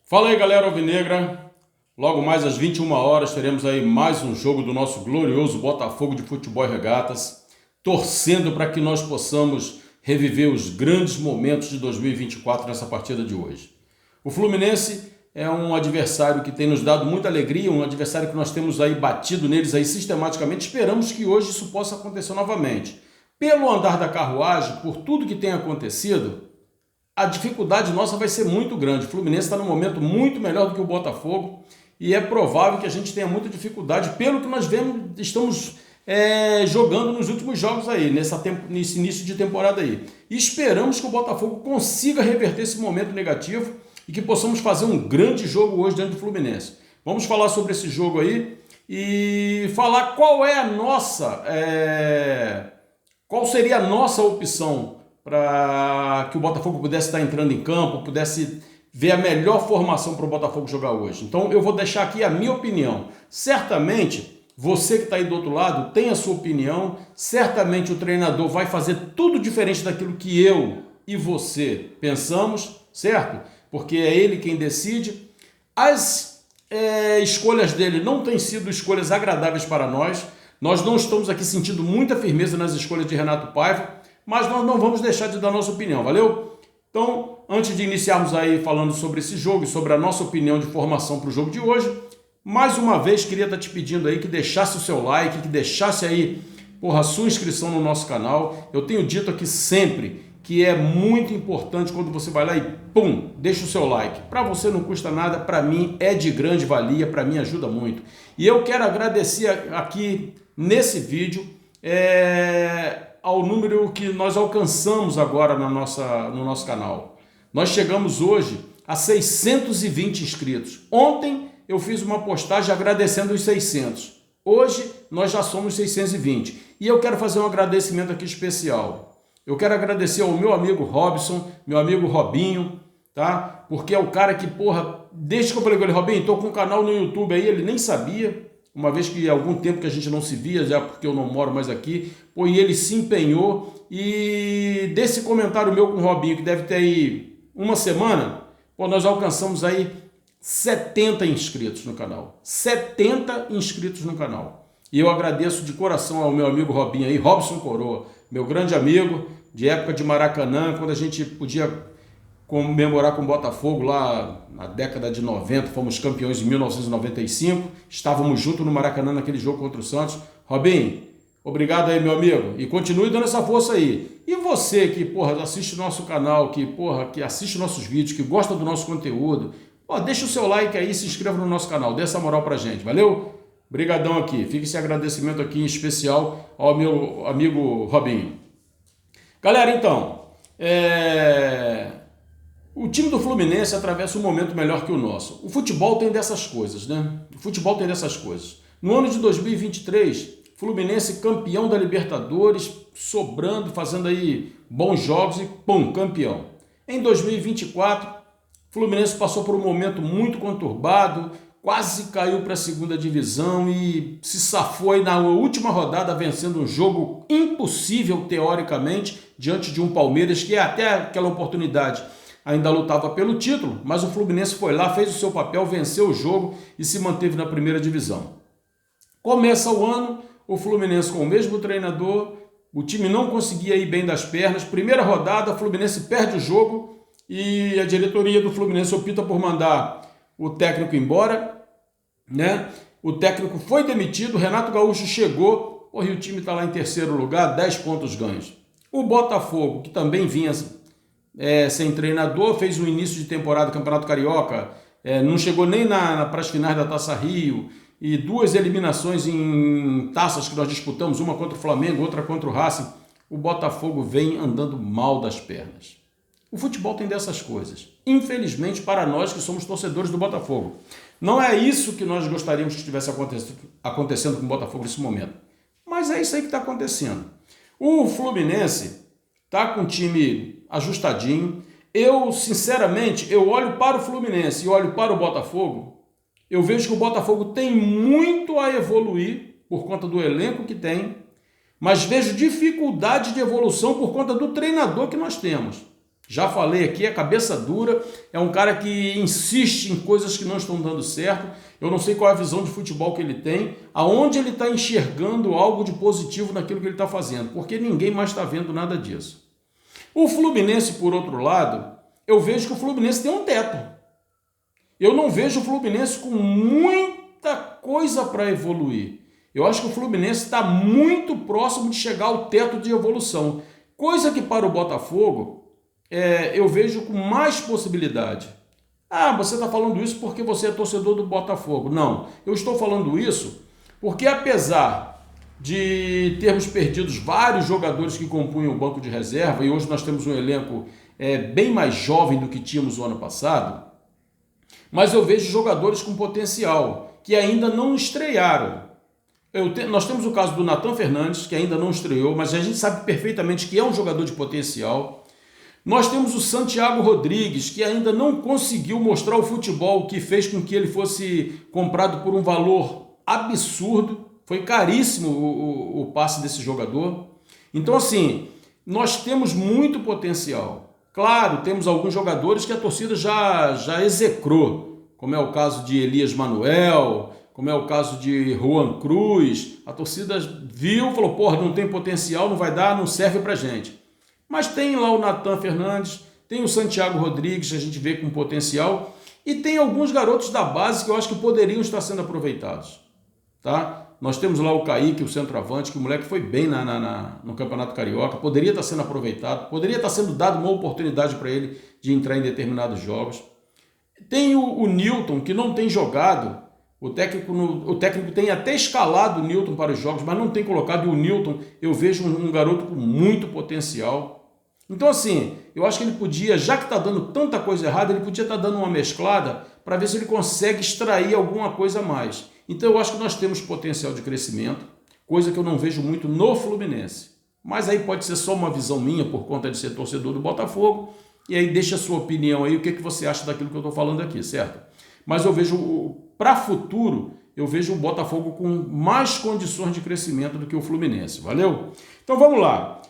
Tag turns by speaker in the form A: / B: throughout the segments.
A: Fala aí, galera alvinegra. Logo mais às 21 horas teremos aí mais um jogo do nosso glorioso Botafogo de Futebol e Regatas, torcendo para que nós possamos reviver os grandes momentos de 2024 nessa partida de hoje. O Fluminense é um adversário que tem nos dado muita alegria, um adversário que nós temos aí batido neles aí sistematicamente. Esperamos que hoje isso possa acontecer novamente. Pelo andar da carruagem, por tudo que tem acontecido, a dificuldade nossa vai ser muito grande. O Fluminense está num momento muito melhor do que o Botafogo e é provável que a gente tenha muita dificuldade pelo que nós estamos jogando nos últimos jogos aí, nesse início de temporada aí. E esperamos que o Botafogo consiga reverter esse momento negativo e que possamos fazer um grande jogo hoje dentro do Fluminense. Vamos falar sobre esse jogo aí e falar qual é a nossa, qual seria a nossa opção para que o Botafogo pudesse estar entrando em campo, pudesse ver a melhor formação para o Botafogo jogar hoje. Então eu vou deixar aqui a minha opinião. Certamente, você que está aí do outro lado tem a sua opinião, certamente o treinador vai fazer tudo diferente daquilo que eu e você pensamos, certo? Porque é ele quem decide. As escolhas dele não têm sido escolhas agradáveis para nós. Nós não estamos aqui sentindo muita firmeza nas escolhas de Renato Paiva, mas nós não vamos deixar de dar nossa opinião, valeu? Então, antes de iniciarmos aí falando sobre esse jogo e sobre a nossa opinião de formação para o jogo de hoje, mais uma vez queria estar te pedindo aí que deixasse o seu like, que deixasse aí, a sua inscrição no nosso canal. Eu tenho dito aqui sempre que é muito importante quando você vai lá e deixa o seu like. Para você não custa nada, para mim é de grande valia, para mim ajuda muito. E eu quero agradecer aqui nesse vídeo ao número que nós alcançamos agora no nosso canal. Nós chegamos hoje a 620 inscritos. Ontem eu fiz uma postagem agradecendo os 600. Hoje nós já somos 620. E eu quero fazer um agradecimento aqui especial. Eu quero agradecer ao meu amigo Robson, meu amigo Robinho, tá? Porque é o cara que, desde que eu falei com ele, Robinho, tô com um canal no YouTube aí, ele nem sabia. Uma vez que há algum tempo que a gente não se via, já porque eu não moro mais aqui, e ele se empenhou, e desse comentário meu com o Robinho, que deve ter aí uma semana, nós alcançamos aí 70 inscritos no canal. 70 inscritos no canal. E eu agradeço de coração ao meu amigo Robinho aí, Robson Coroa, meu grande amigo, de época de Maracanã, quando a gente podia comemorar com o Botafogo lá na década de 90, fomos campeões em 1995, estávamos juntos no Maracanã naquele jogo contra o Santos. Robinho, obrigado aí, meu amigo, e continue dando essa força aí. E você que, assiste nosso canal, que assiste nossos vídeos, que gosta do nosso conteúdo, deixa o seu like aí e se inscreva no nosso canal, dê essa moral pra gente, valeu? Brigadão aqui, fica esse agradecimento aqui em especial ao meu amigo Robinho. Galera, então, o time do Fluminense atravessa um momento melhor que o nosso. O futebol tem dessas coisas, né? O futebol tem dessas coisas. No ano de 2023, Fluminense campeão da Libertadores, sobrando, fazendo aí bons jogos e campeão. Em 2024, Fluminense passou por um momento muito conturbado, quase caiu para a segunda divisão e se safou aí na última rodada vencendo um jogo impossível teoricamente diante de um Palmeiras que até aquela oportunidade ainda lutava pelo título, mas o Fluminense foi lá, fez o seu papel, venceu o jogo e se manteve na primeira divisão. Começa o ano, o Fluminense com o mesmo treinador, o time não conseguia ir bem das pernas, primeira rodada, o Fluminense perde o jogo e a diretoria do Fluminense opta por mandar o técnico embora, né? O técnico foi demitido, Renato Gaúcho chegou, e o time está lá em terceiro lugar, 10 pontos ganhos. O Botafogo, que também vinha sem treinador, fez um início de temporada do Campeonato Carioca, não chegou nem para as finais da Taça Rio, e 2 eliminações em taças que nós disputamos, uma contra o Flamengo, outra contra o Racing. O Botafogo vem andando mal das pernas. O futebol tem dessas coisas, infelizmente para nós que somos torcedores do Botafogo. Não é isso que nós gostaríamos que estivesse acontecendo com o Botafogo nesse momento, mas é isso aí que está acontecendo. O Fluminense está com o time ajustadinho. Eu, sinceramente, eu olho para o Fluminense e olho para o Botafogo, eu vejo que o Botafogo tem muito a evoluir por conta do elenco que tem, mas vejo dificuldade de evolução por conta do treinador que nós temos. Já falei aqui, é cabeça dura, é um cara que insiste em coisas que não estão dando certo. Eu não sei qual é a visão de futebol que ele tem, aonde ele está enxergando algo de positivo naquilo que ele está fazendo, porque ninguém mais está vendo nada disso. O Fluminense, por outro lado, eu vejo que o Fluminense tem um teto. Eu não vejo o Fluminense com muita coisa para evoluir. Eu acho que o Fluminense está muito próximo de chegar ao teto de evolução, coisa que para o Botafogo eu vejo com mais possibilidade. Ah, você está falando isso porque você é torcedor do Botafogo. Não, eu estou falando isso porque apesar de termos perdido vários jogadores que compunham o banco de reserva e hoje nós temos um elenco bem mais jovem do que tínhamos o ano passado, mas eu vejo jogadores com potencial que ainda não estrearam. Nós temos o caso do Nathan Fernandes, que ainda não estreou, mas a gente sabe perfeitamente que é um jogador de potencial. Nós temos o Santiago Rodrigues, que ainda não conseguiu mostrar o futebol que fez com que ele fosse comprado por um valor absurdo. Foi caríssimo o passe desse jogador. Então, assim, nós temos muito potencial. Claro, temos alguns jogadores que a torcida já execrou, como é o caso de Elias Manuel, como é o caso de Juan Cruz. A torcida viu, falou, porra, não tem potencial, não vai dar, não serve pra gente. Mas tem lá o Nathan Fernandes, tem o Santiago Rodrigues, que a gente vê com potencial, e tem alguns garotos da base que eu acho que poderiam estar sendo aproveitados. Tá? Nós temos lá o Kaique, o centroavante, que o moleque foi bem no Campeonato Carioca, poderia estar sendo aproveitado, poderia estar sendo dado uma oportunidade para ele de entrar em determinados jogos. Tem o Newton, que não tem jogado, o técnico tem até escalado o Newton para os jogos, mas não tem colocado, e o Newton eu vejo um garoto com muito potencial. Então assim, eu acho que ele podia, já que está dando tanta coisa errada, ele podia estar dando uma mesclada para ver se ele consegue extrair alguma coisa a mais. Então eu acho que nós temos potencial de crescimento, coisa que eu não vejo muito no Fluminense. Mas aí pode ser só uma visão minha por conta de ser torcedor do Botafogo, e aí deixa a sua opinião aí, o que você acha daquilo que eu estou falando aqui, certo? Mas eu vejo, para futuro, eu vejo o Botafogo com mais condições de crescimento do que o Fluminense, valeu? Então vamos lá.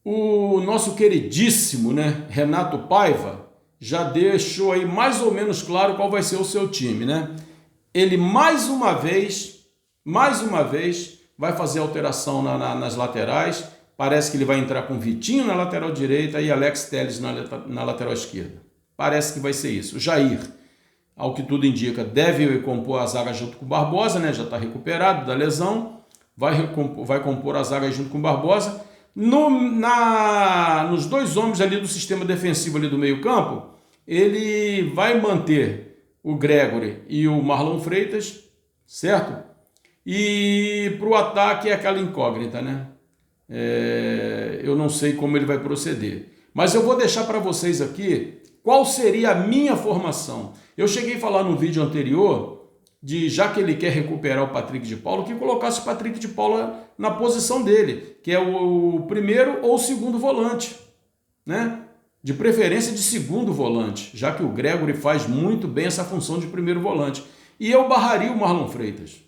A: O nosso queridíssimo, Renato Paiva já deixou aí mais ou menos claro qual vai ser o seu time, Ele mais uma vez vai fazer alteração nas laterais. Parece que ele vai entrar com Vitinho na lateral direita e Alex Telles na lateral esquerda. Parece que vai ser isso. O Jair, ao que tudo indica, deve compor a zaga junto com o Barbosa, já está recuperado da lesão, vai compor a zaga junto com o Barbosa. Nos dois homens ali do sistema defensivo ali do meio campo, ele vai manter o Gregory e o Marlon Freitas, certo? E para o ataque é aquela incógnita, eu não sei como ele vai proceder. Mas eu vou deixar para vocês aqui qual seria a minha formação. Eu cheguei a falar no vídeo anterior já que ele quer recuperar o Patrick de Paula, que colocasse o Patrick de Paula na posição dele, que é o primeiro ou segundo volante, De preferência de segundo volante, já que o Gregory faz muito bem essa função de primeiro volante. E eu barraria o Marlon Freitas.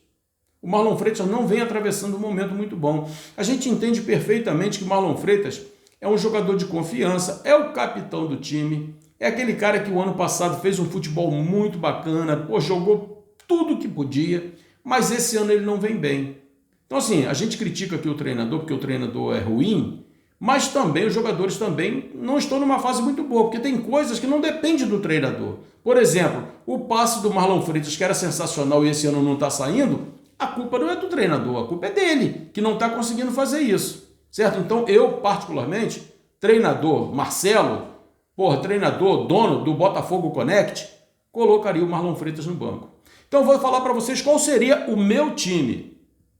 A: O Marlon Freitas não vem atravessando um momento muito bom. A gente entende perfeitamente que o Marlon Freitas é um jogador de confiança, é o capitão do time, é aquele cara que o ano passado fez um futebol muito bacana, jogou tudo que podia, mas esse ano ele não vem bem. Então assim, a gente critica aqui o treinador porque o treinador é ruim, mas também os jogadores também não estão numa fase muito boa, porque tem coisas que não dependem do treinador. Por exemplo, o passe do Marlon Freitas, que era sensacional e esse ano não está saindo, a culpa não é do treinador, a culpa é dele, que não está conseguindo fazer isso, certo? Então eu, particularmente, treinador Marcelo, treinador, dono do Botafogo Connect, colocaria o Marlon Freitas no banco. Então eu vou falar para vocês qual seria o meu time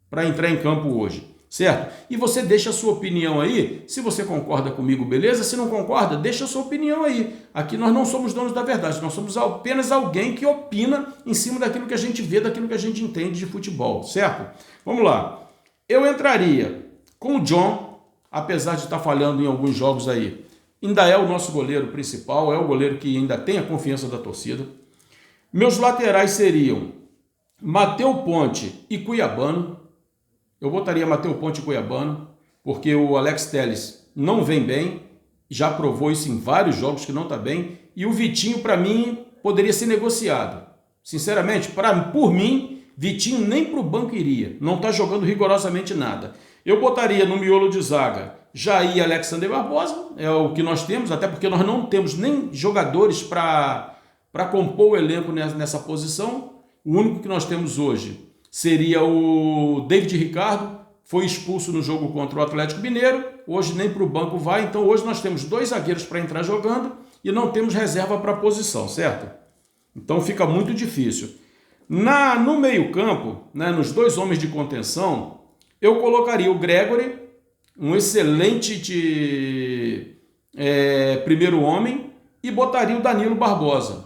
A: para entrar em campo hoje, certo? E você deixa a sua opinião aí, se você concorda comigo, beleza? Se não concorda, deixa a sua opinião aí. Aqui nós não somos donos da verdade, nós somos apenas alguém que opina em cima daquilo que a gente vê, daquilo que a gente entende de futebol, certo? Vamos lá. Eu entraria com o John, apesar de estar falhando em alguns jogos aí. Ainda é o nosso goleiro principal, é o goleiro que ainda tem a confiança da torcida. Meus laterais seriam Matheus Ponte e Cuiabano. Eu botaria Matheus Ponte e Cuiabano, porque o Alex Telles não vem bem, já provou isso em vários jogos que não está bem, e o Vitinho, para mim, poderia ser negociado. Sinceramente, por mim, Vitinho nem para o banco iria, não está jogando rigorosamente nada. Eu botaria no miolo de zaga Jair e Alexander Barbosa, é o que nós temos, até porque nós não temos nem jogadores para compor o elenco nessa posição. O único que nós temos hoje seria o David Ricardo, foi expulso no jogo contra o Atlético Mineiro, hoje nem para o banco vai, então hoje nós temos 2 zagueiros para entrar jogando e não temos reserva para a posição, certo? Então fica muito difícil. No meio-campo, né, nos 2 homens de contenção, eu colocaria o Gregory, um excelente primeiro homem, e botaria o Danilo Barbosa.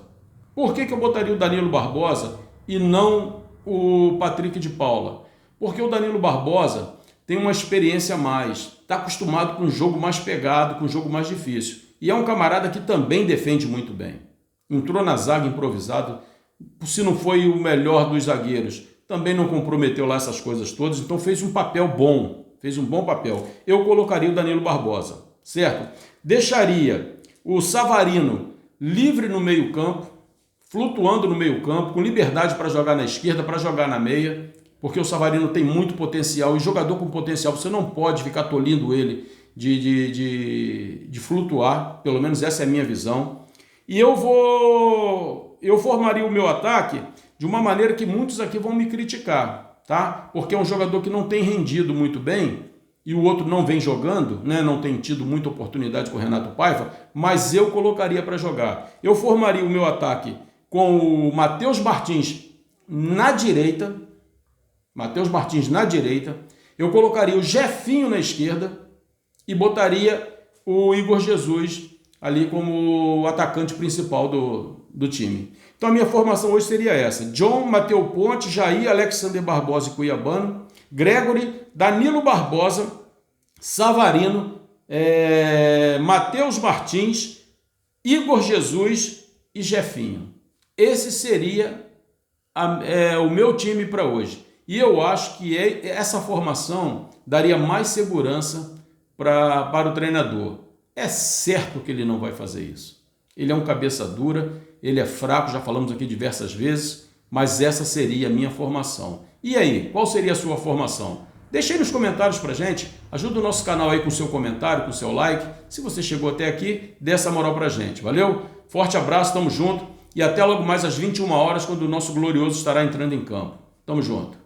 A: Por que eu botaria o Danilo Barbosa e não o Patrick de Paula? Porque o Danilo Barbosa tem uma experiência a mais, está acostumado com um jogo mais pegado, com um jogo mais difícil. E é um camarada que também defende muito bem. Entrou na zaga improvisado, se não foi o melhor dos zagueiros, também não comprometeu lá essas coisas todas, então fez um papel bom, fez um bom papel. Eu colocaria o Danilo Barbosa, certo? Deixaria o Savarino livre no meio-campo, flutuando no meio-campo, com liberdade para jogar na esquerda, para jogar na meia, porque o Savarino tem muito potencial, e jogador com potencial, você não pode ficar tolindo ele de flutuar, pelo menos essa é a minha visão. E eu formaria o meu ataque de uma maneira que muitos aqui vão me criticar, tá? Porque é um jogador que não tem rendido muito bem, e o outro não vem jogando, né? Não tem tido muita oportunidade com o Renato Paiva, mas eu colocaria para jogar. Eu formaria o meu ataque com o Matheus Martins na direita, eu colocaria o Jefinho na esquerda e botaria o Igor Jesus ali como o atacante principal do time. Então a minha formação hoje seria essa: John, Matheus Ponte, Jair, Alexander Barbosa e Cuiabano, Gregory, Danilo Barbosa, Savarino, Matheus Martins, Igor Jesus e Jefinho. Esse seria o meu time para hoje. E eu acho que essa formação daria mais segurança para o treinador. É certo que ele não vai fazer isso. Ele é um cabeça dura, ele é fraco, já falamos aqui diversas vezes, mas essa seria a minha formação. E aí, qual seria a sua formação? Deixe aí nos comentários pra gente, ajuda o nosso canal aí com o seu comentário, com o seu like. Se você chegou até aqui, dê essa moral pra gente, valeu? Forte abraço, tamo junto e até logo mais às 21 horas, quando o nosso glorioso estará entrando em campo. Tamo junto.